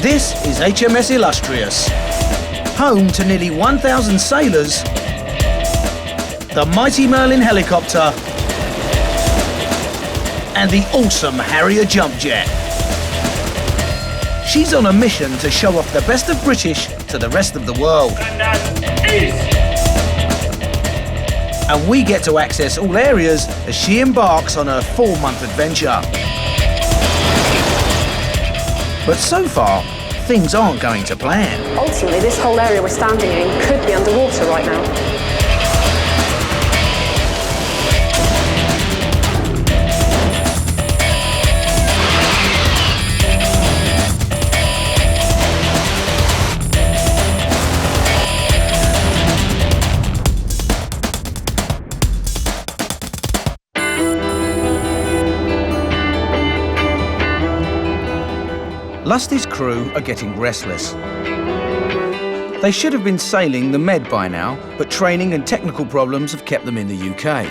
This is HMS Illustrious, home to nearly 1,000 sailors, the mighty Merlin helicopter, and the awesome Harrier jump jet. She's on a mission to show off the best of British to the rest of the world. And we get to access all areas as she embarks on her 4-month adventure. But so far, things aren't going to plan. Ultimately, this whole area we're standing in could be underwater right now. Lusty's crew are getting restless. They should have been sailing the Med by now, but training and technical problems have kept them in the UK.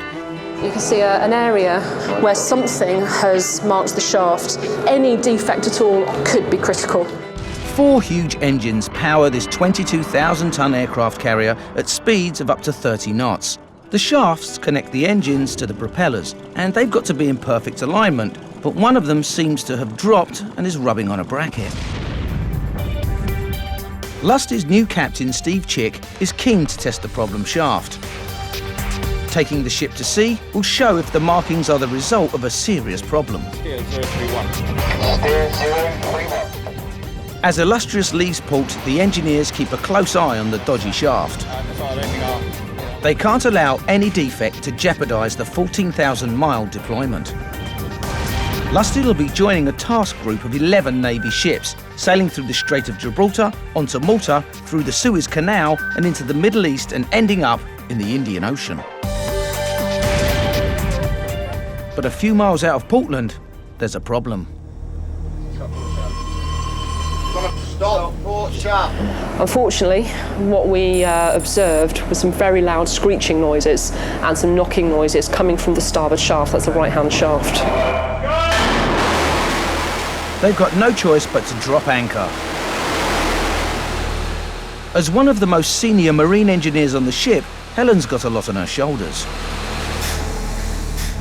You can see an area where something has marked the shaft. Any defect at all could be critical. 4 huge engines power this 22,000-tonne aircraft carrier at speeds of up to 30 knots. The shafts connect the engines to the propellers, and they've got to be in perfect alignment, but one of them seems to have dropped and is rubbing on a bracket. Lusty's new captain, Steve Chick, is keen to test the problem shaft. Taking the ship to sea will show if the markings are the result of a serious problem. As Illustrious leaves port, the engineers keep a close eye on the dodgy shaft. They can't allow any defect to jeopardise the 14,000-mile deployment. Lusty will be joining a task group of 11 Navy ships, sailing through the Strait of Gibraltar, onto Malta, through the Suez Canal and into the Middle East and ending up in the Indian Ocean. But a few miles out of Portland, there's a problem. Unfortunately, what we observed was some very loud screeching noises and some knocking noises coming from the starboard shaft. That's the right-hand shaft. They've got no choice but to drop anchor. As one of the most senior marine engineers on the ship, Helen's got a lot on her shoulders.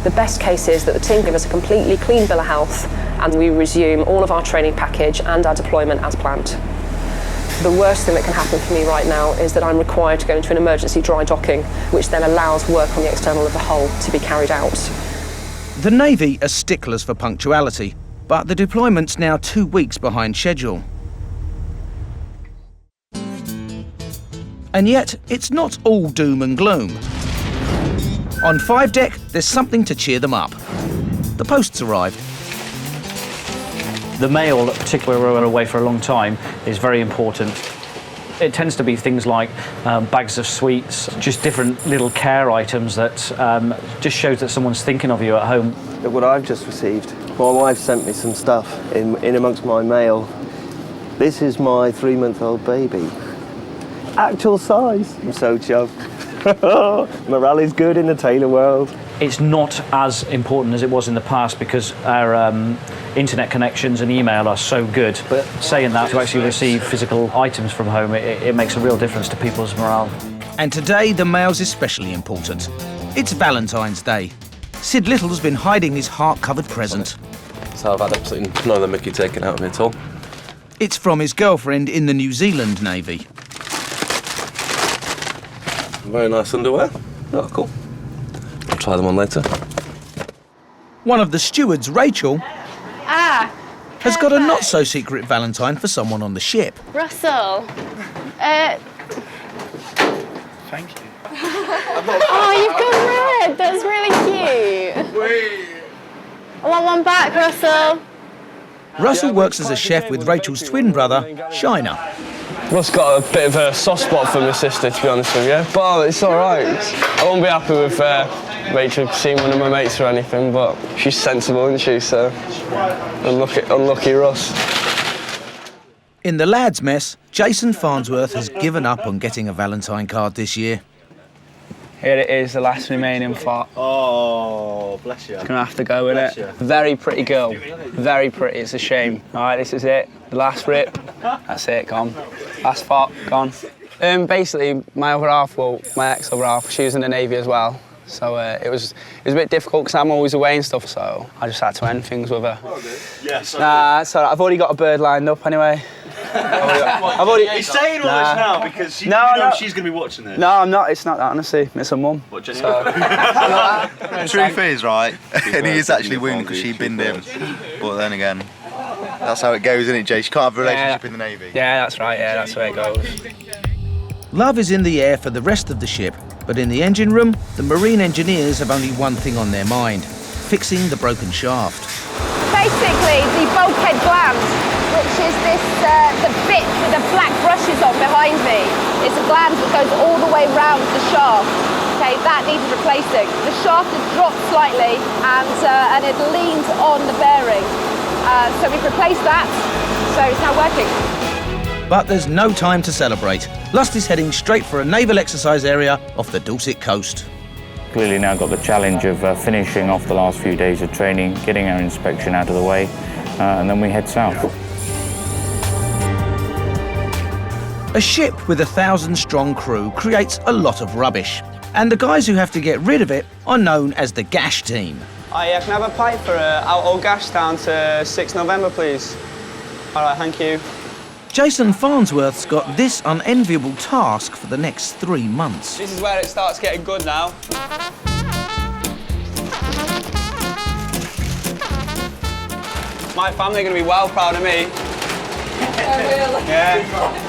The best case is that the team give us a completely clean bill of health and we resume all of our training package and our deployment as planned. The worst thing that can happen for me right now is that I'm required to go into an emergency dry docking, which then allows work on the external of the hull to be carried out. The Navy are sticklers for punctuality, but the deployment's now 2 weeks behind schedule. And yet, it's not all doom and gloom. On 5 deck, there's something to cheer them up. The post's arrived. The mail, particularly when we're away for a long time, is very important. It tends to be things like bags of sweets, just different little care items that just shows that someone's thinking of you at home. Look what I've just received. My wife sent me some stuff in amongst my mail. This is my 3-month-old baby. Actual size. I'm so chuffed. Morale is good in the tailor world. It's not as important as it was in the past because our internet connections and email are so good. But saying that, to actually receive physical items from home, it makes a real difference to people's morale. And today, the mail's especially important. It's Valentine's Day. Sid Little's been hiding his heart-covered present. So I've had absolutely none of the mickey taken out of me at all. It's from his girlfriend in the New Zealand Navy. Very nice underwear. Oh, cool. I'll try them on later. One of the stewards, Rachel, has got a not-so-secret Valentine for someone on the ship. Russell. Thank you. Oh, you've gone red. That's really cute. I want one back, Russell. Russell works as a chef with Rachel's twin brother, Shiner. Russ got a bit of a soft spot for my sister, to be honest with you. But it's all right. I won't be happy with Rachel seeing one of my mates or anything, but she's sensible, isn't she? So unlucky Russ. In the lads' mess, Jason Farnsworth has given up on getting a Valentine card this year. Here it is, the last remaining pot. Oh, bless you. Gonna have to go with it. Very pretty girl. Very pretty, it's a shame. All right, this is it. The last rip. That's it, gone. Last pot, gone. Basically, my other half, well, my ex-other half, she was in the Navy as well. So it was a bit difficult because I'm always away and stuff, so I just had to end things with her. Yes. Nah, it's all right. I've already got a bird lined up anyway. I've already. He's saying all this now because she's going to be watching this. No, I'm not. It's not that, honestly. It's her mum. What, The truth is, right, and he is actually wounded because she binned him. But then again, that's how it goes, isn't it, Jay? You can't have a relationship in the Navy. Yeah, that's right. Yeah, that's the way it goes. Love is in the air for the rest of the ship, but in the engine room, the marine engineers have only one thing on their mind: fixing the broken shaft. Basically, the bulkhead gland, which is this, the bit with the black brushes on behind me, it's a gland that goes all the way round the shaft. Okay, that needed replacing. The shaft had dropped slightly and it leaned on the bearing. So we've replaced that, so it's now working. But there's no time to celebrate. Lust is heading straight for a naval exercise area off the Dorset coast. Clearly now got the challenge of finishing off the last few days of training, getting our inspection out of the way, and then we head south. A ship with 1,000-strong crew creates a lot of rubbish, and the guys who have to get rid of it are known as the gash team. Oh yeah, can I have a pipe for out all gash down to 6 November, please? All right, thank you. Jason Farnsworth's got this unenviable task for the next 3 months. This is where it starts getting good now. My family are going to be well proud of me. Yeah.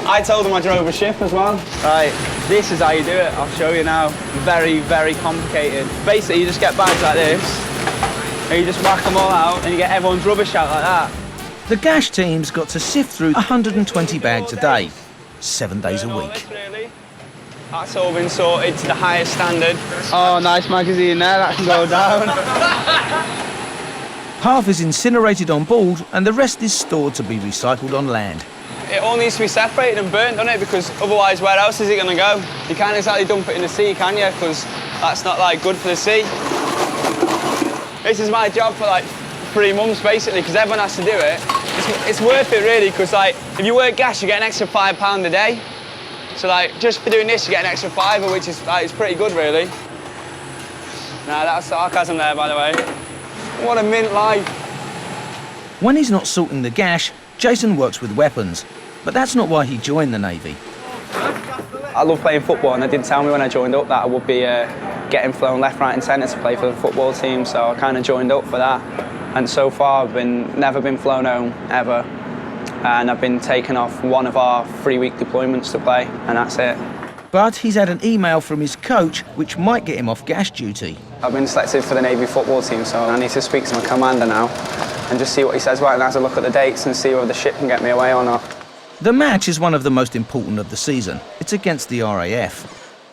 I told them I drove a ship as well. Right, this is how you do it. I'll show you now. Very, very complicated. Basically, you just get bags like this, and you just whack them all out, and you get everyone's rubbish out like that. The gash team's got to sift through 120 bags a day, 7 days a week. That's all been sorted to the highest standard. Oh, nice magazine there, that can go down. Half is incinerated on board and the rest is stored to be recycled on land. It all needs to be separated and burnt, doesn't it? Because otherwise, where else is it going to go? You can't exactly dump it in the sea, can you? Because that's not, like, good for the sea. This is my job for, like, 3 months, basically, because everyone has to do it. It's worth it, really, because, like, if you work gas, you get an extra £5 a day. So, like, just for doing this, you get an extra £5, which is, like, it's pretty good, really. Nah, that's sarcasm there, by the way. What a mint life. When he's not sorting the gash, Jason works with weapons, but that's not why he joined the Navy. I love playing football, and they did tell me when I joined up that I would be getting flown left, right and centre to play for the football team, so I kind of joined up for that. And so far, I've never been flown home, ever. And I've been taken off one of our 3-week deployments to play, and that's it. But he's had an email from his coach, which might get him off gash duty. I've been selected for the Navy football team, so I need to speak to my commander now and just see what he says about it and have a look at the dates and see whether the ship can get me away or not. The match is one of the most important of the season. It's against the RAF.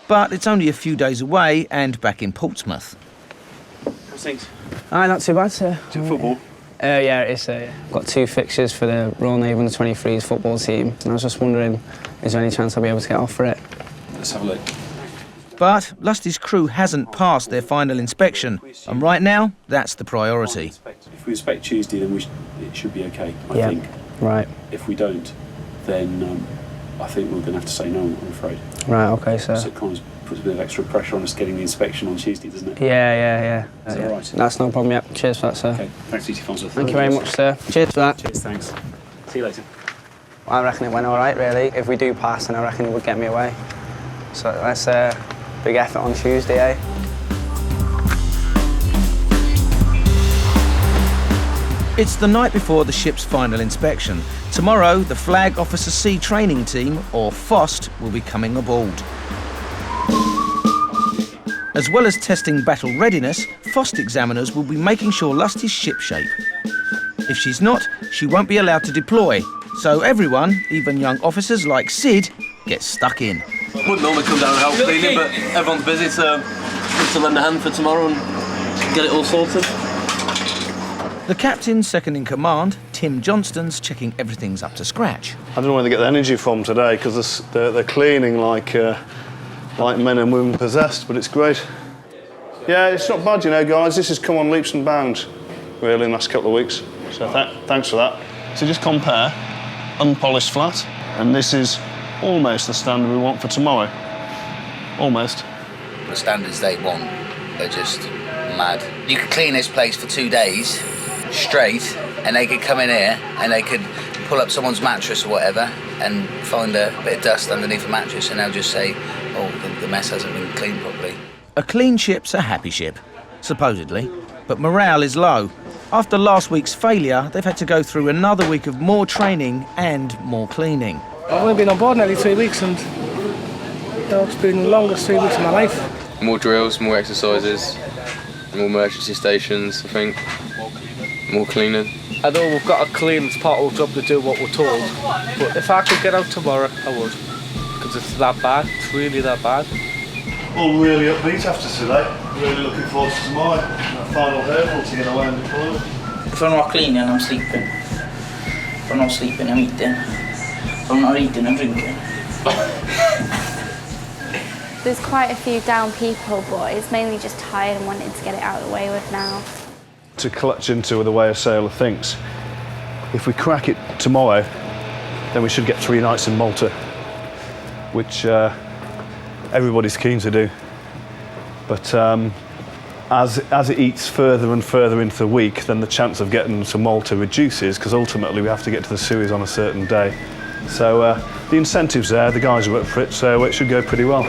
But it's only a few days away and back in Portsmouth. How's things? Aye, not too bad, sir. Is it football? Yeah, it is. I've got 2 fixtures for the Royal Navy Under-23s football team, and I was just wondering, is there any chance I'll be able to get off for it? Let's have a look. But Lusty's crew hasn't passed their final inspection, and right now, that's the priority. If we inspect Tuesday, then it should be okay, I think. Right. If we don't, then I think we're going to have to say no, I'm afraid. Right, okay, sir. So it kind of puts a bit of extra pressure on us getting the inspection on Tuesday, doesn't it? Yeah. Is that all right? That's no problem, yep. Cheers for that, sir. Okay, thanks, DT Farnsworth. Thank you very much, sir. Cheers for that. Cheers, thanks. See you later. I reckon it went all right, really. If we do pass, then I reckon it would get me away. So that's a big effort on Tuesday, eh? It's the night before the ship's final inspection. Tomorrow, the Flag Officer C Training Team, or FOST, will be coming aboard. As well as testing battle readiness, FOST examiners will be making sure Lusty's shipshape. If she's not, she won't be allowed to deploy. So everyone, even young officers like Sid, gets stuck in. Wouldn't normally come down and help cleaning, but everyone's busy, so need to lend a hand for tomorrow and get it all sorted. The captain, second in command, Tim Johnston's checking everything's up to scratch. I don't know where they get the energy from today, because they're cleaning like like men and women possessed, but it's great. Yeah, it's not bad, you know, guys. This has come on leaps and bounds, really, in the last couple of weeks. So thanks for that. So just compare unpolished flat, and this is almost the standard we want for tomorrow. Almost. The standards they want are just mad. You could clean this place for 2 days straight, and they could come in here and they could pull up someone's mattress or whatever and find a bit of dust underneath the mattress, and they'll just say, oh, the mess hasn't been cleaned properly. A clean ship's a happy ship, supposedly, but morale is low. After last week's failure, they've had to go through another week of more training and more cleaning. I've only been on board nearly 3 weeks, and it's been the longest 3 weeks of my life. More drills, more exercises, more emergency stations, I think, more cleaning. I know we've got to clean, it's part of our job to do what we're told, but if I could get out tomorrow, I would, because it's that bad, it's really that bad. All really upbeat after today. Really looking forward to tomorrow. That final hurdle to get away and deploy. If I'm not cleaning, I'm sleeping. If I'm not sleeping, I'm eating. If I'm not eating, I'm drinking. There's quite a few down people, but it's mainly just tired and wanting to get it out of the way with now. To clutch into the way a sailor thinks. If we crack it tomorrow, then we should get 3 nights in Malta, which everybody's keen to do. But as it eats further and further into the week, then the chance of getting to Malta reduces, because ultimately we have to get to the Suez on a certain day. So the incentive's there, the guys are up for it, so it should go pretty well.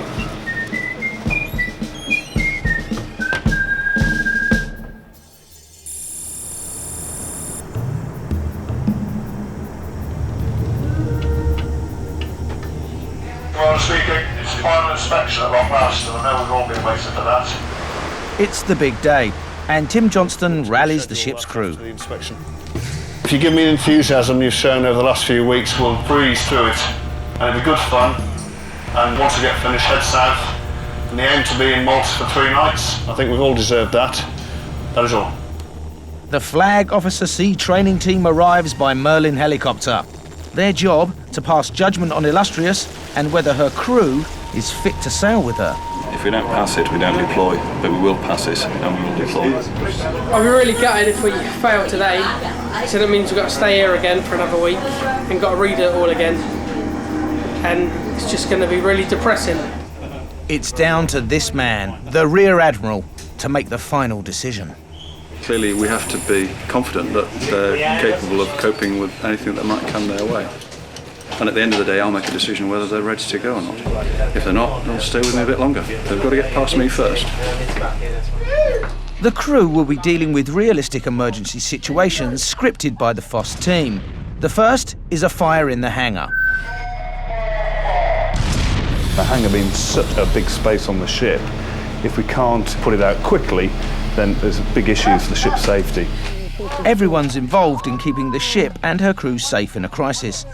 Speaking, it's the final inspection at long last, and I know we've all been waiting for that. It's the big day, and Tim Johnston rallies the ship's crew. If you give me the enthusiasm you've shown over the last few weeks, we'll breeze through it, and it'll be good fun. And once we get finished, head south, and the aim to be in Malta for 3 nights. I think we've all deserved that. That is all. The Flag Officer Sea training team arrives by Merlin helicopter. Their job, to pass judgment on Illustrious and whether her crew is fit to sail with her. If we don't pass it, we don't deploy, but we will pass it and we will deploy. I'll be really gutted if we fail today, so that means we've got to stay here again for another week and got to read it all again, and it's just going to be really depressing. It's down to this man, the Rear Admiral, to make the final decision. Clearly we have to be confident that they're capable of coping with anything that might come their way. And at the end of the day, I'll make a decision whether they're ready to go or not. If they're not, they'll stay with me a bit longer. They've got to get past me first. The crew will be dealing with realistic emergency situations scripted by the FOSS team. The first is a fire in the hangar. The hangar being such a big space on the ship, if we can't put it out quickly, then there's big issues for the ship's safety. Everyone's involved in keeping the ship and her crew safe in a crisis.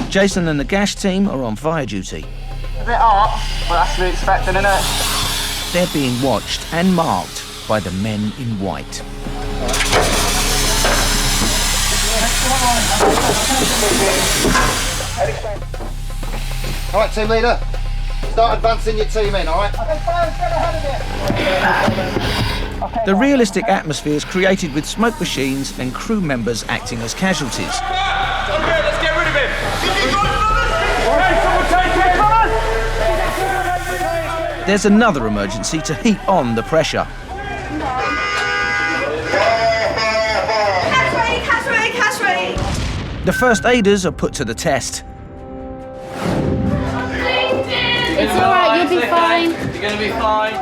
Jason and the Gash team are on fire duty. A bit hot, but that's to be expected, isn't it? They're being watched and marked by the men in white. All right, team leader, start advancing your team in, all right? The realistic atmosphere is created with smoke machines and crew members acting as casualties. Okay, let's get rid of him. There's another emergency to heap on the pressure. Catch ready. The first aiders are put to the test. It's alright, you'll be fine. You're going to be fine.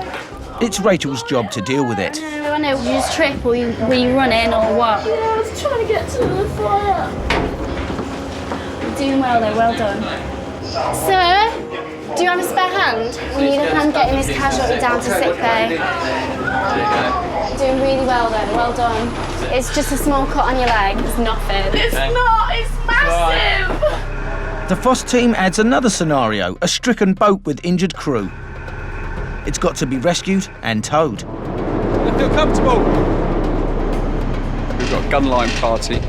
It's Rachel's job to deal with it. I know, you just trip or you run in or what? Yeah, I was trying to get to the fire. You're doing well though, well done. Sir, do you have a spare hand? We need a hand getting this casualty down to sick bay. Doing really well though, well done. It's just a small cut on your leg, it's nothing. It's not, it's massive. The FOSS team adds another scenario, a stricken boat with injured crew. It's got to be rescued and towed. I feel comfortable. We've got a gunline party.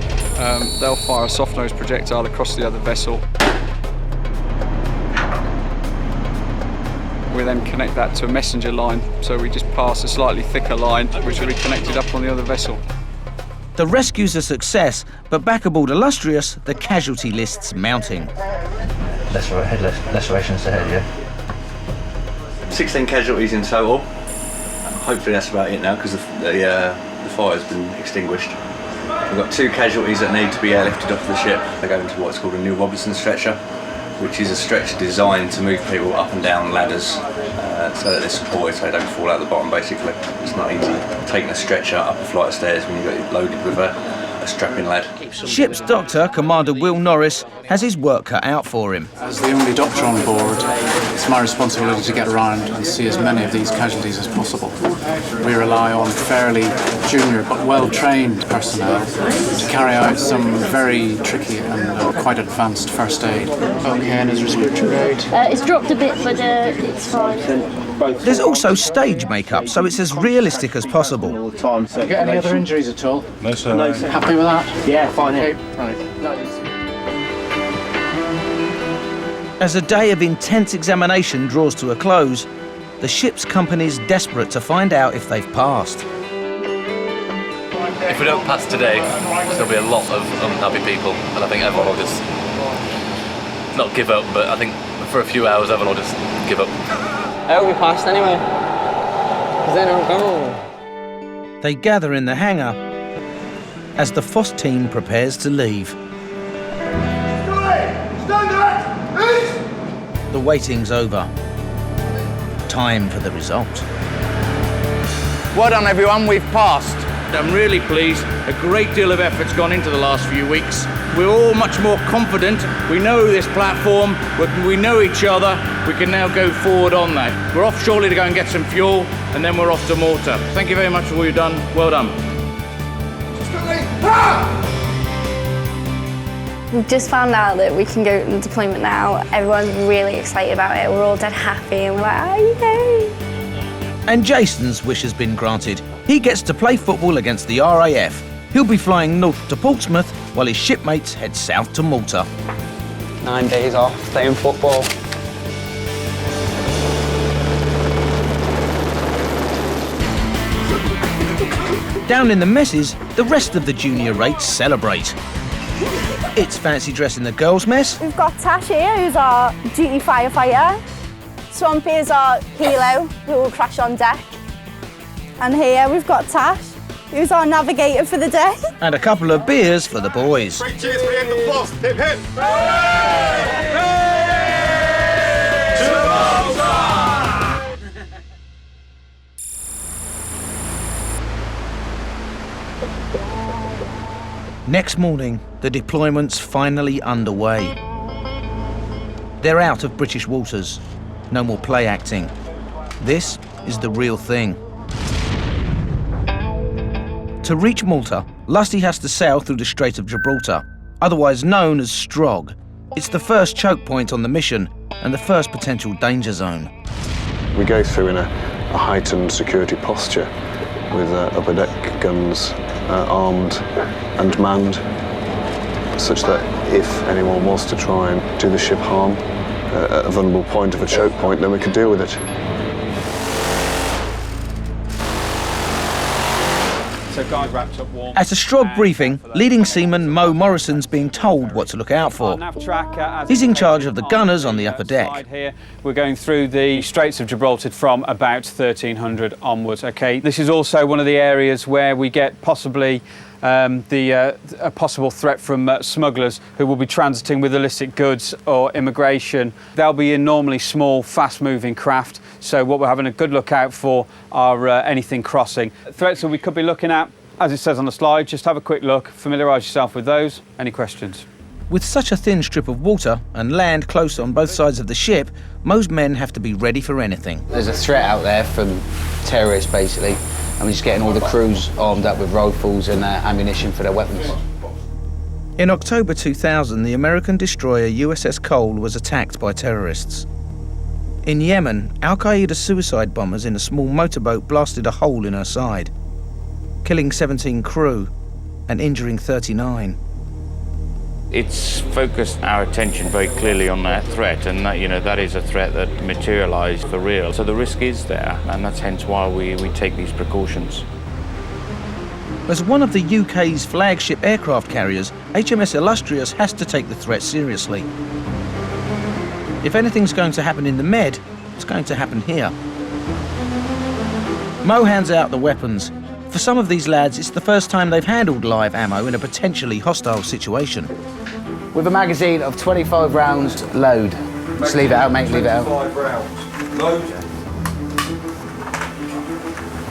They'll fire a soft-nose projectile across the other vessel. We then connect that to a messenger line, so we just pass a slightly thicker line, which will be connected up on the other vessel. The rescue's a success, but back aboard Illustrious, the casualty list's mounting. Lacerations ahead, yeah? 16 casualties in total. Hopefully that's about it now, because the fire's been extinguished. We've got 2 casualties that need to be airlifted off the ship. They go into what's called a New Robinson stretcher, which is a stretcher designed to move people up and down ladders so that they're supported so they don't fall out the bottom, basically. It's not easy taking a stretcher up a flight of stairs when you've got it loaded with a strapping lad. Ship's doctor, Commander Will Norris, has his work cut out for him. As the only doctor on board, it's my responsibility to get around and see as many of these casualties as possible. We rely on fairly junior but well-trained personnel to carry out some very tricky and quite advanced first aid. Okay, and his respiratory rate? It's dropped a bit, but it's fine. There's also stage makeup, so it's as realistic as possible. You get any other injuries at all? No, sir. Happy with that? Yeah, fine. Okay, right. As a day of intense examination draws to a close, the ship's company's desperate to find out if they've passed. If we don't pass today, there'll be a lot of unhappy people, and I think everyone will just not give up, but I think for a few hours everyone will just give up. I hope we passed anyway, because then I'm gone. They gather in the hangar as the FOSS team prepares to leave. The waiting's over. Time for the result. Well done, everyone, we've passed. I'm really pleased. A great deal of effort's gone into the last few weeks. We're all much more confident. We know this platform, we know each other. We can now go forward on that. We're off shortly to go and get some fuel, and then we're off to Malta. Thank you very much for all you've done. Well done. We've just found out that we can go on deployment now. Everyone's really excited about it. We're all dead happy and we're like, oh, yay! And Jason's wish has been granted. He gets to play football against the RAF. He'll be flying north to Portsmouth while his shipmates head south to Malta. 9 days off, playing football. Down in the messes, the rest of the junior rates celebrate. It's fancy dress in the girls' mess. We've got Tash here, who's our duty firefighter. Swampy is our helo, who will crash on deck. And here we've got Tash, who's our navigator for the day. And a couple of beers for the boys. Cheers for the end of the boss. Hip hip. Next morning, the deployment's finally underway. They're out of British waters. No more play acting. This is the real thing. To reach Malta, Lusty has to sail through the Strait of Gibraltar, otherwise known as Strog. It's the first choke point on the mission and the first potential danger zone. We go through in a heightened security posture with upper deck guns armed and manned, such that if anyone was to try and do the ship harm at a vulnerable point of a choke point, then we could deal with it. So guys wrapped up warm. At a Strog briefing, leading seaman Mo Morrison's being told what to look out for. He's in charge of the gunners on the upper deck. Here, we're going through the Straits of Gibraltar from about 1300 onwards. Okay, this is also one of the areas where we get possibly a possible threat from smugglers who will be transiting with illicit goods or immigration. They'll be in normally small, fast-moving craft, so what we're having a good look out for are anything crossing. Threats that we could be looking at, as it says on the slide, just have a quick look, familiarise yourself with those. Any questions? With such a thin strip of water and land close on both sides of the ship, most men have to be ready for anything. There's a threat out there from terrorists, basically, and we're just getting all the crews armed up with rifles and ammunition for their weapons. In October 2000, the American destroyer USS Cole was attacked by terrorists. In Yemen, Al-Qaeda suicide bombers in a small motorboat blasted a hole in her side, killing 17 crew and injuring 39. It's focused our attention very clearly on that threat, and that, you know, that is a threat that materialised for real. So the risk is there, and that's hence why we take these precautions. As one of the UK's flagship aircraft carriers, HMS Illustrious has to take the threat seriously. If anything's going to happen in the Med, it's going to happen here. Mo hands out the weapons. For some of these lads, it's the first time they've handled live ammo in a potentially hostile situation. With a magazine of 25 rounds, load. Just leave it out, mate, leave it out. 25 rounds. Load.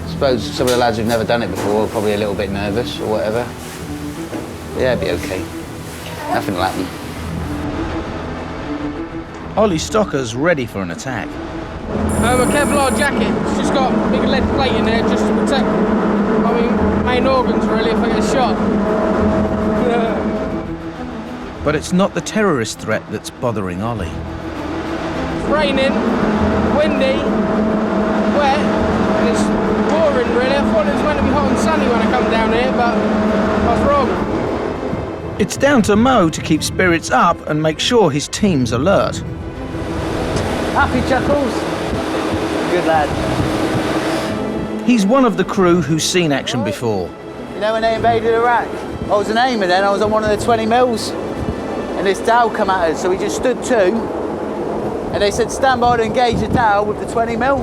I suppose some of the lads who've never done it before are probably a little bit nervous or whatever. Yeah, it'll be okay. Nothing will happen. Ollie Stocker's ready for an attack. A Kevlar jacket. It's just got a big lead plate in there just to protect, I mean, main organs really if I get shot. But it's not the terrorist threat that's bothering Ollie. It's raining, windy, wet, and it's boring really. I thought it was meant to be hot and sunny when I come down here, but I was wrong. It's down to Mo to keep spirits up and make sure his team's alert. Happy Chuckles? Good lad. He's one of the crew who's seen action before. You know when they invaded Iraq? I was an aimer then, I was on one of the 20 mils. And this Dow come at us, so we just stood to. And they said, stand by to engage the Dow with the 20 mil.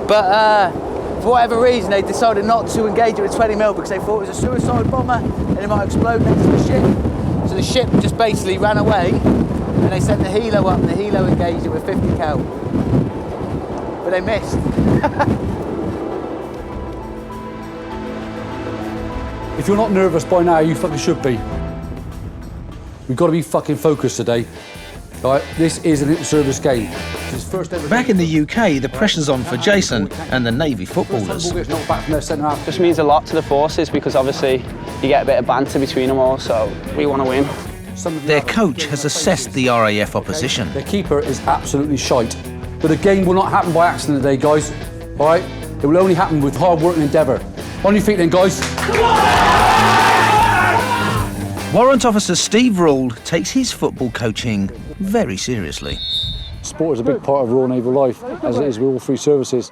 But for whatever reason, they decided not to engage it with 20 mil because they thought it was a suicide bomber and it might explode next to the ship. So the ship just basically ran away and they sent the helo up and the helo engaged it with 50 cal. But they missed. If you're not nervous by now, you fucking should be. We've got to be fucking focused today. Right? This is an inter-service game. Back in the UK, the pressure's on for Jason and the Navy footballers. Just means a lot to the forces because obviously you get a bit of banter between them all, so we want to win. Their coach has assessed the RAF opposition. Their keeper is absolutely shite. But the game will not happen by accident today, guys. All right? It will only happen with hard work and endeavour. On your feet then, guys. Warrant Officer Steve Rule takes his football coaching very seriously. Sport is a big part of Royal Naval life, as it is with all three services.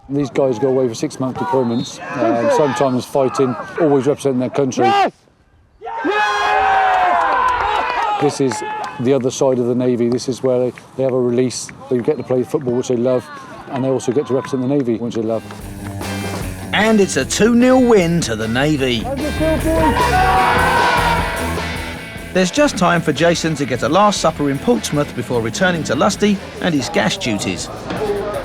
These guys go away for 6-month deployments, sometimes fighting, always representing their country. This is the other side of the Navy. This is where they have a release. They get to play football, which they love, and they also get to represent the Navy, which they love. And it's a 2-0 win to the Navy. There's just time for Jason to get a last supper in Portsmouth before returning to Lusty and his gas duties.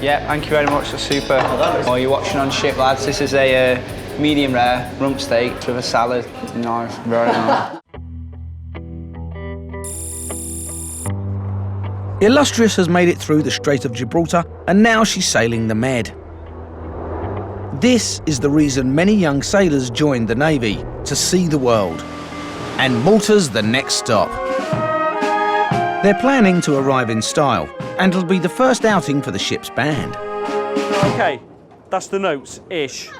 Yeah, thank you very much, that's super. Oh, you're watching on ship, lads. This is a medium rare rump steak with a salad. Nice, very nice. Illustrious has made it through the Strait of Gibraltar and now she's sailing the Med. This is the reason many young sailors joined the Navy, to see the world. And Malta's the next stop. They're planning to arrive in style, and it'll be the first outing for the ship's band. OK, that's the notes-ish.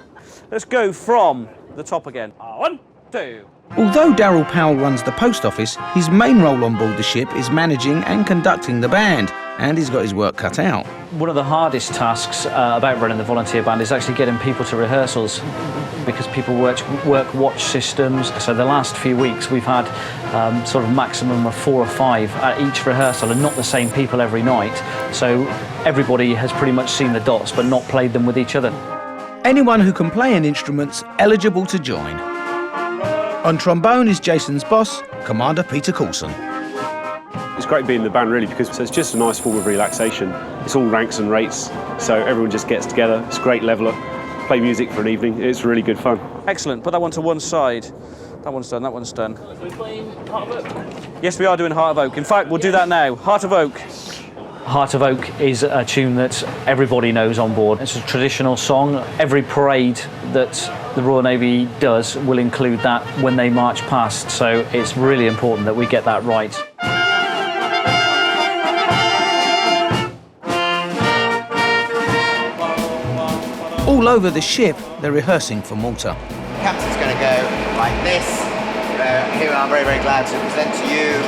Let's go from the top again. 1, 2. Although Darryl Powell runs the post office, his main role on board the ship is managing and conducting the band, and he's got his work cut out. One of the hardest tasks about running the volunteer band is actually getting people to rehearsals, because people work watch systems. So the last few weeks we've had sort of maximum of 4 or 5 at each rehearsal, and not the same people every night. So everybody has pretty much seen the dots but not played them with each other. Anyone who can play an instrument's eligible to join. On trombone is Jason's boss, Commander Peter Coulson. It's great being in the band really, because it's just a nice form of relaxation. It's all ranks and rates, so everyone just gets together. It's a great leveller. Play music for an evening. It's really good fun. Excellent. Put that one to one side. That one's done. That one's done. Are we playing Heart of Oak? Yes, we are doing Heart of Oak. In fact, we'll do that now. Heart of Oak. Heart of Oak is a tune that everybody knows on board. It's a traditional song. Every parade that the Royal Navy does will include that when they march past, so it's really important that we get that right. All over the ship, they're rehearsing for Malta. The captain's going to go like this. here I'm very, very glad to present to you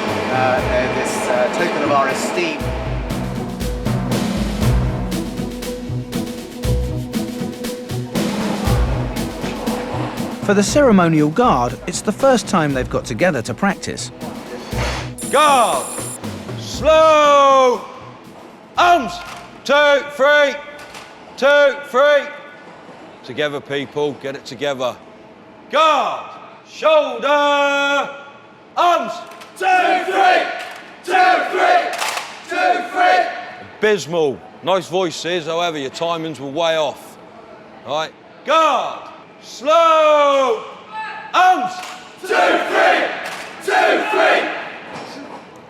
this token of our esteem. For the ceremonial guard, it's the first time they've got together to practice. Guard! Slow! Arms! 2, 3, 2, 3. Together, people, get it together. Guard! Shoulder! Arms! 2, 3, 2, 3, 2, 3. Abysmal. Nice voices, however, your timings were way off. All right, guard! Slow! Arms! 2, 3, 2,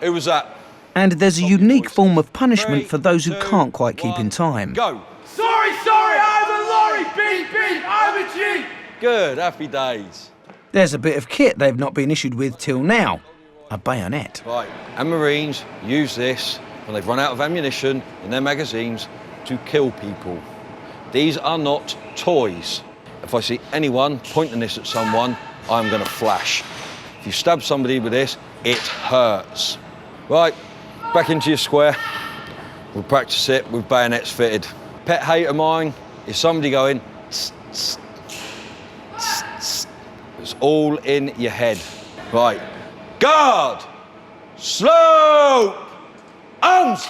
3. Who was that? And there's a unique form of punishment for those who can't quite keep in time. Go! Sorry, I'm a lorry! Beep, beep, I'm a G! Good, happy days. There's a bit of kit they've not been issued with till now. A bayonet. Right, and Marines use this when they've run out of ammunition in their magazines to kill people. These are not toys. If I see anyone pointing this at someone, I'm going to flash. If you stab somebody with this, it hurts. Right, back into your square. We'll practice it with bayonets fitted. Pet hate of mine is somebody going, tss, tss, tss, tss. It's all in your head. Right, guard, slow, arms.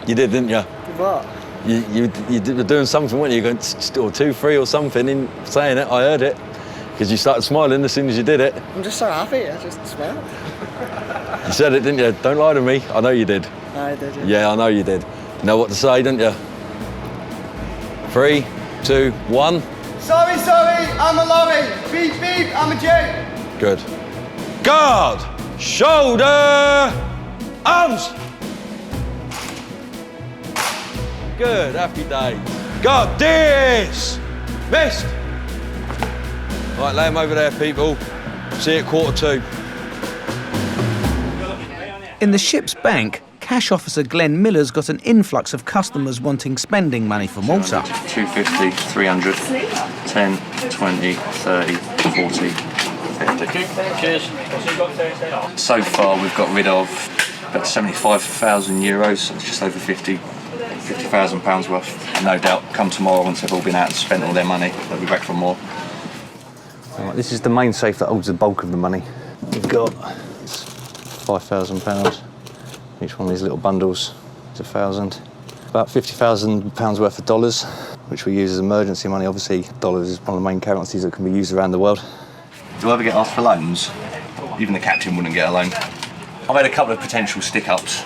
You did, didn't you? What? You were doing something, weren't you? Going, or 2, 3 or something in saying it. I heard it. Because you started smiling as soon as you did it. I'm just so happy, I just smile. You said it, didn't you? Don't lie to me. I know you did. I did, Yeah, I know you did. You know what to say, don't you? 3, 2, 1. Sorry, I'm a lorry! Beep, beep, I'm a J! Good. Guard! Shoulder! Arms! Good, happy days. Guard, this! Missed! Right, lay them over there, people. See you at 1:45. In the ship's bank, Cash Officer Glenn Miller's got an influx of customers wanting spending money for Malta. 250, 300, 10, 20, 30, 40, 50. Cheers. So far, we've got rid of about 75,000 euros, so it's just over 50,000 pounds worth. No doubt, come tomorrow, once they've all been out and spent all their money, they'll be back for more. Right, this is the main safe that holds the bulk of the money. We've got £5,000. Each one of these little bundles is £1,000. About £50,000 worth of dollars, which we use as emergency money. Obviously, dollars is one of the main currencies that can be used around the world. Do I ever get asked for loans? Even the captain wouldn't get a loan. I've had a couple of potential stick-ups,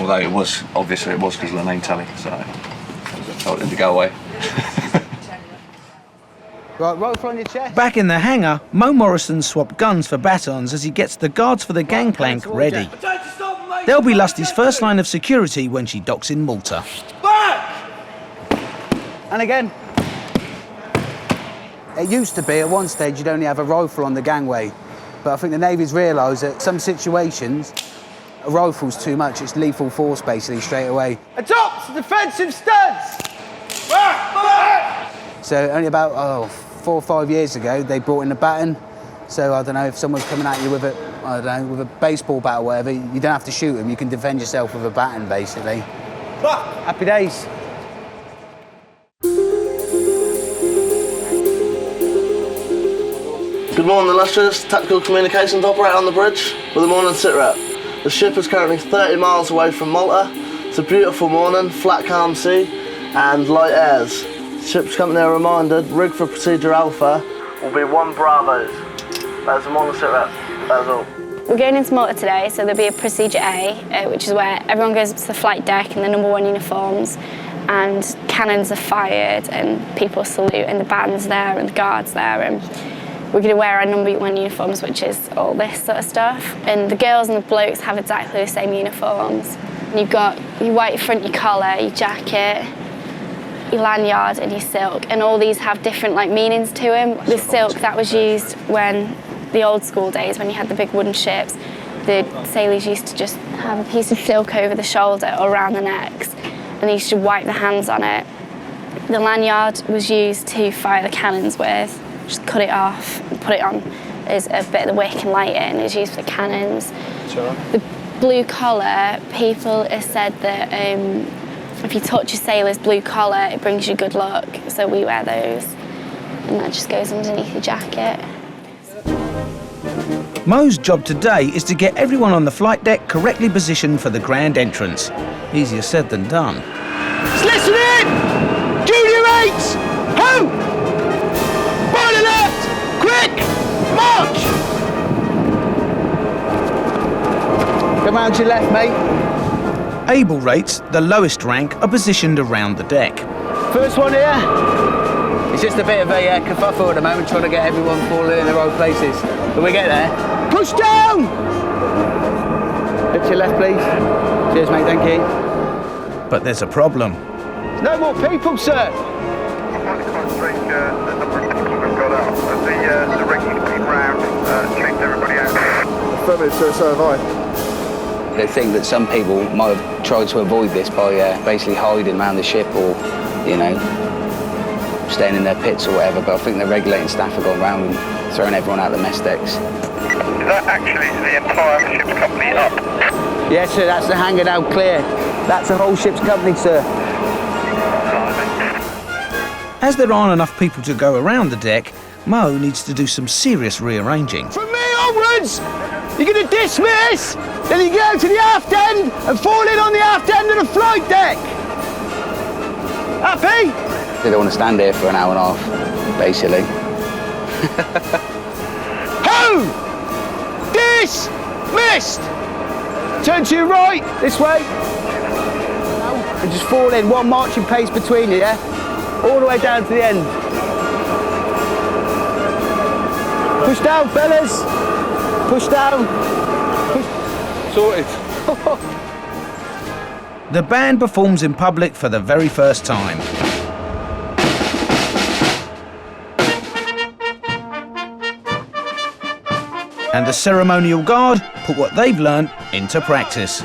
although it was because of the name tally, so I told them to go away. Right, rifle on your chest. Back in the hangar, Mo Morrison swapped guns for batons as he gets the guards for the gangplank ready. They'll be Lusty's first line of security when she docks in Malta. Back! And again. It used to be, at one stage, you'd only have a rifle on the gangway. But I think the Navy's realised that some situations, a rifle's too much. It's lethal force, basically, straight away. Adopt defensive stance! Back! Back! So only about 4 or 5 years ago, they brought in a baton. So I don't know, if someone's coming at you with a, with a baseball bat or whatever, you don't have to shoot them. You can defend yourself with a baton, basically. Happy days. Good morning, Illustrious. Tactical Communications Operator on the bridge with a morning sit rep. The ship is currently 30 miles away from Malta. It's a beautiful morning, flat calm sea and light airs. Ship's company are reminded, rig for Procedure Alpha will be 1 Bravo. That's the morning sit rep. That's all. We're going into Malta today, so there'll be a Procedure A, which is where everyone goes up to the flight deck in the #1 uniforms, and cannons are fired, and people salute, and the band's there, and the guard's there, and we're going to wear our #1 uniforms, which is all this sort of stuff. And the girls and the blokes have exactly the same uniforms. And you've got your white front, your collar, your jacket, your lanyard and your silk, and all these have different meanings to them. The silk, that was used when the old school days, when you had the big wooden ships, the sailors used to just have a piece of silk over the shoulder or around the necks, and they used to wipe their hands on it The lanyard was used to fire the cannons with. Just cut it off and put it on as a bit of the wick and light it, and it was used for the cannons. Sure. The blue collar, people have said that if you touch a sailor's blue collar, it brings you good luck. So we wear those, and that just goes underneath your jacket. Mo's job today is to get everyone on the flight deck correctly positioned for the grand entrance. Easier said than done. Listen in! Junior 8s! Ho! Boiler left! Quick! March! Come round to your left, mate. Able rates, the lowest rank, are positioned around the deck. First one here. It's just a bit of a kerfuffle at the moment, trying to get everyone falling in the right places. But we get there. Push down! Look to your left, please. Cheers, mate, thank you. But there's a problem. No more people, sir. The rigging's been round, changed everybody out. So have I. They think that some people might have tried to avoid this by basically hiding around the ship or, you know, staying in their pits or whatever, but I think the regulating staff have gone round and thrown everyone out the mess decks. Is that actually the entire ship's company up? Yes, sir, that's the hangar now clear. That's the whole ship's company, sir. As there aren't enough people to go around the deck, Mo needs to do some serious rearranging. From me onwards, you're going to dismiss, then you go to the aft end and fall in on the aft end of the flight deck. Happy? They don't want to stand here for an hour and a half, basically. Ho! Dismissed! Turn to your right, this way. And just fall in, one marching pace between you, yeah? All the way down to the end. Push down, fellas. Push down. Push. Sorted. The band performs in public for the very first time. And the ceremonial guard put what they've learned into practice.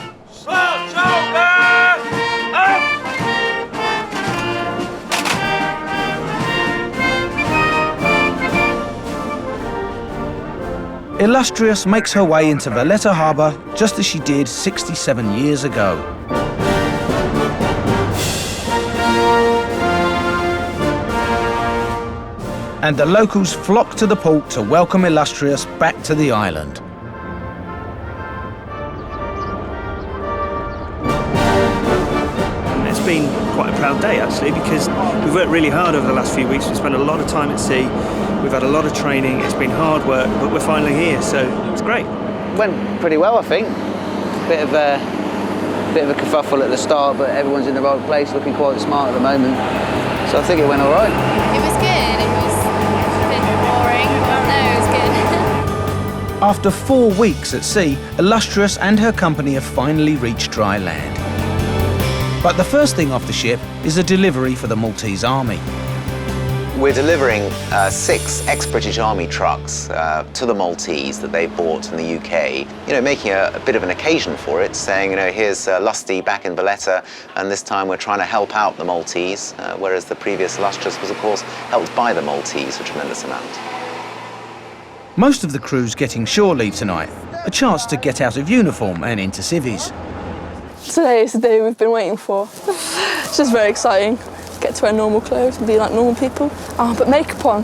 Illustrious makes her way into Valletta Harbour just as she did 67 years ago. And the locals flock to the port to welcome Illustrious back to the island. It's been quite a proud day actually, because we've worked really hard over the last few weeks. We've spent a lot of time at sea, we've had a lot of training, it's been hard work, but we're finally here, so it's great. Went pretty well, I think. Bit of a kerfuffle at the start, but everyone's in the right place, looking quite smart at the moment. So I think it went all right. It was good. It was a bit boring, but no, it was good. After 4 weeks at sea, Illustrious and her company have finally reached dry land. But the first thing off the ship is a delivery for the Maltese Army. We're delivering 6 ex-British Army trucks to the Maltese that they bought in the UK, you know, making a bit of an occasion for it, saying, you know, here's Lusty back in Valletta, and this time we're trying to help out the Maltese, whereas the previous Illustrious was, of course, helped by the Maltese a tremendous amount. Most of the crew's getting shore leave tonight, a chance to get out of uniform and into civvies. Today is the day we've been waiting for. It's just very exciting. Get to wear normal clothes and be like normal people. Oh, but makeup on,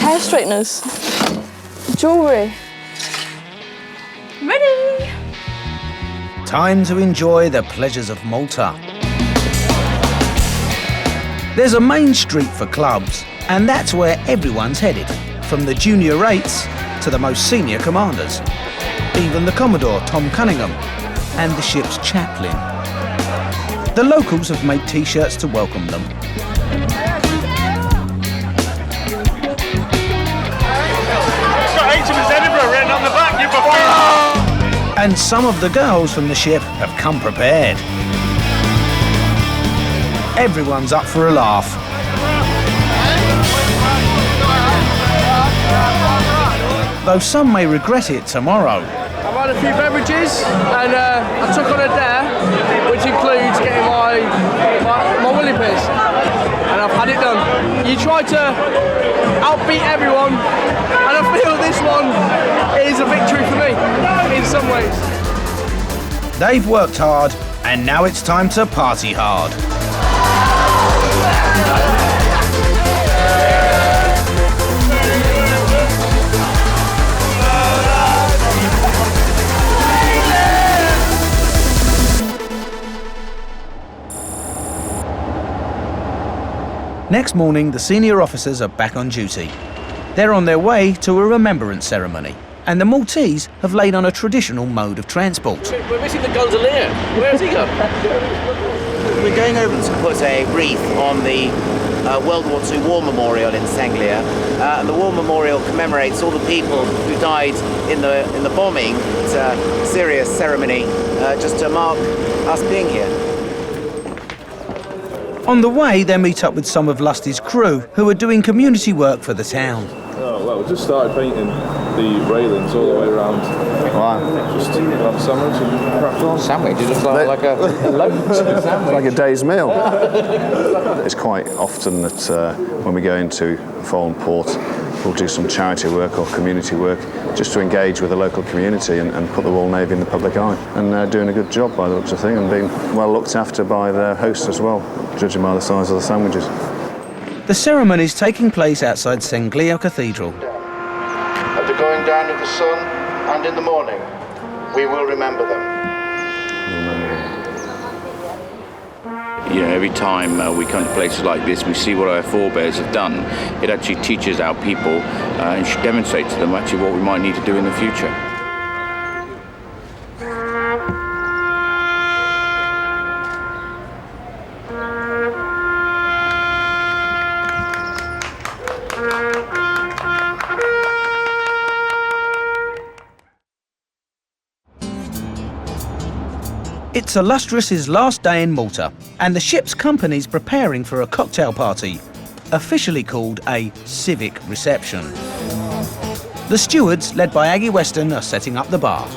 hair straighteners, jewellery. Ready! Time to enjoy the pleasures of Malta. There's a main street for clubs, and that's where everyone's headed, from the junior rates to the most senior commanders. Even the Commodore, Tom Cunningham, and the ship's chaplain. The locals have made T-shirts to welcome them. It's got HMS Edinburgh written on the back, you buffoon! And some of the girls from the ship have come prepared. Everyone's up for a laugh. Though some may regret it tomorrow. I've had a few beverages and I took on a dare, which includes getting my willy pierced. and I've had it done. You try to outbeat everyone, and I feel this one is a victory for me, in some ways. They've worked hard, and now it's time to party hard. Next morning, the senior officers are back on duty. They're on their way to a remembrance ceremony, and the Maltese have laid on a traditional mode of transport. We're missing the gondolier. Where's he gone? We're going over to put a wreath on the World War II War Memorial in Sanglia. And the War Memorial commemorates all the people who died in the bombing. It's a serious ceremony just to mark us being here. On the way, they meet up with some of Lusty's crew who are doing community work for the town. Oh, well, we just started painting the railings all the way around. Wow. Just have a sandwich and crack on. Sandwich? It looks like a lunch sandwich. Like a day's meal. It's quite often that when we go into a foreign port, we'll do some charity work or community work just to engage with the local community and put the Royal Navy in the public eye. And they're doing a good job by the looks of things and being well looked after by their hosts as well, judging by the size of the sandwiches. The ceremony is taking place outside Sanglia Cathedral. At the going down of the sun and in the morning, we will remember them. You know, every time we come to places like this, we see what our forebears have done. It actually teaches our people and should demonstrate to them actually what we might need to do in the future. It's Illustrious's last day in Malta, and the ship's company's preparing for a cocktail party, officially called a civic reception. The stewards, led by Aggie Weston, are setting up the bar.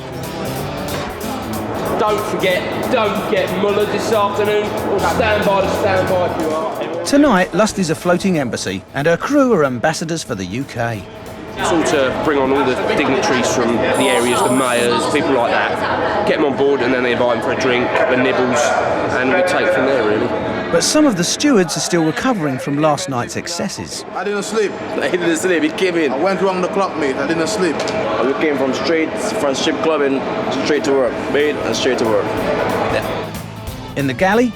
Don't get mullered this afternoon, or stand by if you are. Tonight, Lusty's a floating embassy, and her crew are ambassadors for the UK. It's all to bring on all the dignitaries from the areas, the mayors, people like that. Get them on board and then they invite them for a drink, a couple of nibbles, and we take from there, really. But some of the stewards are still recovering from last night's excesses. I didn't sleep. He didn't sleep, he came in. I went round the clock, mate, I didn't sleep. We came from ship clubbing, straight to work, mate, and straight to work. Yeah. In the galley,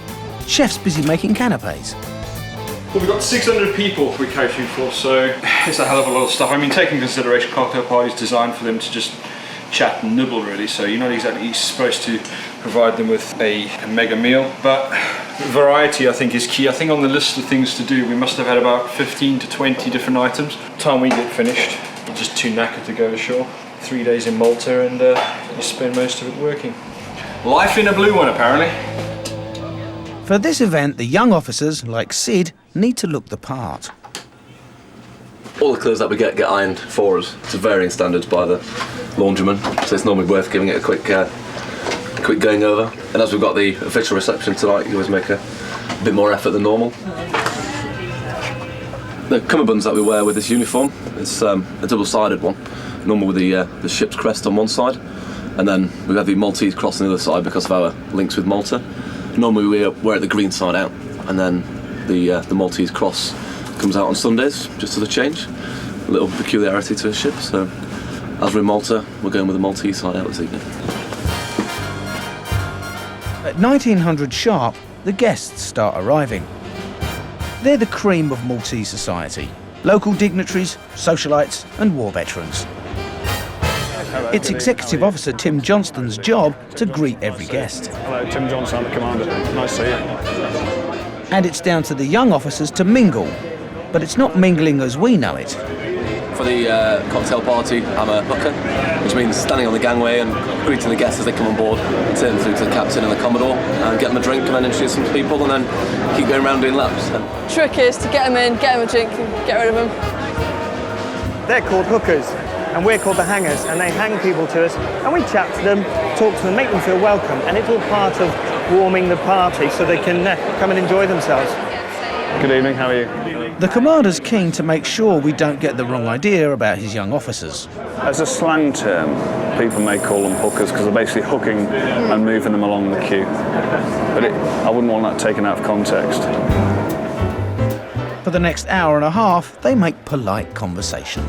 chefs busy making canapes. Well, we've got 600 people we're catering for, so it's a hell of a lot of stuff. I mean, taking consideration cocktail parties designed for them to just chat and nibble, really, so you're not exactly supposed to provide them with a mega meal, but variety, I think, is key. I think on the list of things to do, we must have had about 15 to 20 different items. By the time we get finished, we're just too knackered to go ashore. 3 days in Malta, and you spend most of it working. Life in a blue one, apparently. For this event, the young officers, like Sid, need to look the part. All the clothes that we get ironed for us to varying standards by the laundryman, so it's normally worth giving it a quick going over. And as we've got the official reception tonight, you always make a bit more effort than normal. The cummerbunds that we wear with this uniform, it's a double-sided one, normal with the ship's crest on one side, and then we have the Maltese cross on the other side because of our links with Malta. Normally we wear it the green side out, and then the Maltese cross comes out on Sundays, just as a change. A little peculiarity to a ship, so as we're in Malta, we're going with the Maltese side out this evening. At 1900 sharp, the guests start arriving. They're the cream of Maltese society. Local dignitaries, socialites and war veterans. It's Executive Officer Tim Johnston's job to greet every guest. Hello, Tim Johnston, I'm the commander. Nice to see you. And it's down to the young officers to mingle. But it's not mingling as we know it. For the cocktail party, I'm a hooker, which means standing on the gangway and greeting the guests as they come on board, and turn through to the captain and the commodore, and get them a drink and then introduce them to people, and then keep going around doing laps. Trick is to get them in, get them a drink and get rid of them. They're called hookers, and we're called the hangers, and they hang people to us, and we chat to them, talk to them, make them feel welcome, and it's all part of warming the party so they can come and enjoy themselves. Good evening, how are you? The commander's keen to make sure we don't get the wrong idea about his young officers. As a slang term, people may call them hookers because they're basically hooking and moving them along the queue. But I wouldn't want that taken out of context. For the next hour and a half, they make polite conversation.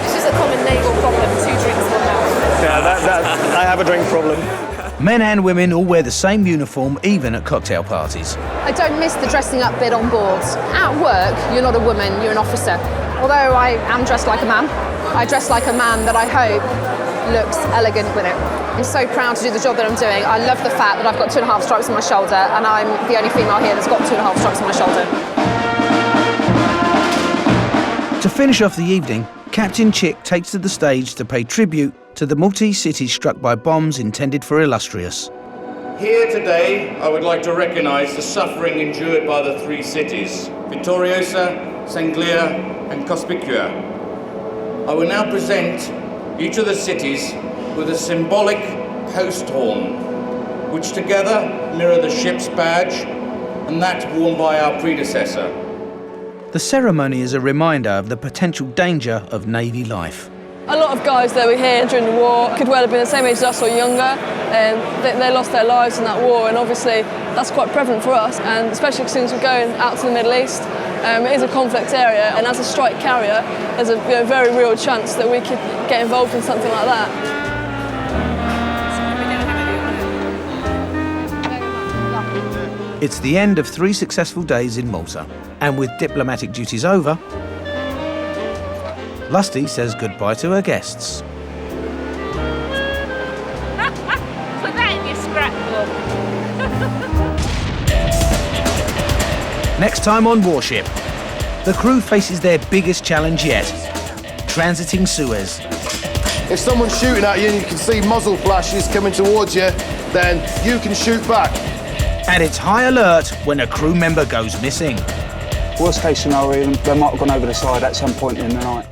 This is a common naval problem, 2 drinks, 1 hour. Yeah, I have a drink problem. Men and women all wear the same uniform, even at cocktail parties. I don't miss the dressing up bit on board. At work, you're not a woman, you're an officer. Although I am dressed like a man, I dress like a man that I hope looks elegant with it. I'm so proud to do the job that I'm doing. I love the fact that I've got 2.5 stripes on my shoulder, and I'm the only female here that's got 2.5 stripes on my shoulder. To finish off the evening, Captain Chick takes to the stage to pay tribute to the Maltese cities struck by bombs intended for Illustrious. Here today, I would like to recognise the suffering endured by the 3 cities, Vittoriosa, Sanglier and Cospicua. I will now present each of the cities with a symbolic post horn, which together mirror the ship's badge and that worn by our predecessor. The ceremony is a reminder of the potential danger of Navy life. A lot of guys that were here during the war could well have been the same age as us or younger, and they lost their lives in that war, and obviously that's quite prevalent for us, and especially since we're going out to the Middle East. It is a conflict area, and as a strike carrier, there's a very real chance that we could get involved in something like that. It's the end of 3 successful days in Malta, and with diplomatic duties over, Lusty says goodbye to her guests. Put that in your scrapbook. Next time on Warship, the crew faces their biggest challenge yet, transiting Suez. If someone's shooting at you and you can see muzzle flashes coming towards you, then you can shoot back. And it's high alert when a crew member goes missing. Worst case scenario, they might have gone over the side at some point in the night.